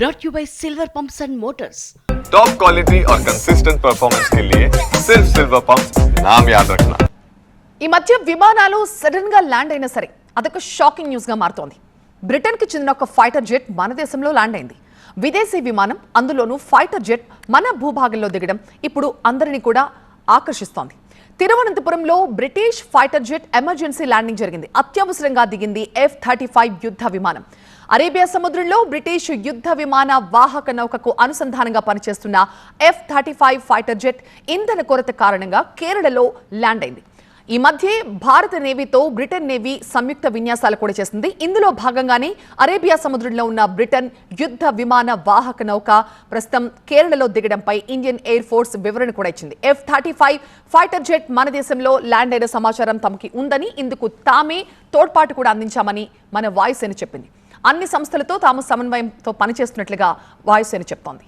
brought you by Silver Pumps and Motors. Top quality और consistent performance के लिए सिर्फ सिल्वर पंप्स नाम याद रखना. ఈ మధ్య విమానాలు సడన్ గా ల్యాండ్ అయినా సరే అదొక షాకింగ్ న్యూస్ గా మారుతోంది. బ్రిటన్ కి చెందిన ఒక ఫైటర్ జెట్ మన దేశంలో ల్యాండ్ అయింది. విదేశీ విమానం, అందులోనూ ఫైటర్ జెట్ మన భూభాగంలో దిగడం ఇప్పుడు అందరినీ కూడా ఆకర్షిస్తోంది. తిరువనంతపురంలో British fighter jet emergency landing జరిగింది. అత్యవసరంగా దిగింది F-35 యుద్ధ విమానం. అరేబియా సముద్రంలో బ్రిటిష్ యుద్ధ విమాన వాహక నౌకకు అనుసంధానంగా పనిచేస్తున్న F-35 ఫైటర్ జెట్ ఇంధన కొరత కారణంగా కేరళలో ల్యాండ్ అయింది. ఈ మధ్య భారత నేవీతో బ్రిటన్ నేవీ సంయుక్త విన్యాసాలు కూడా చేసింది. ఇందులో భాగంగానే అరేబియా సముద్రంలో ఉన్న బ్రిటన్ యుద్ధ విమాన వాహక నౌక ప్రస్తుతం కేరళలో దిగడంపై ఇండియన్ ఎయిర్ ఫోర్స్ వివరణ కూడా ఇచ్చింది. F-35 ఫైటర్ జెట్ మన దేశంలో ల్యాండ్ అయిన సమాచారం తమకి ఉందని, ఇందుకు తామే తోడ్పాటు కూడా అందించామని మన వాయుసేన చెప్పింది. అన్ని సంస్థలతో తాము సమన్వయంతో పనిచేస్తున్నట్లుగా వాయుసేన చెప్తోంది.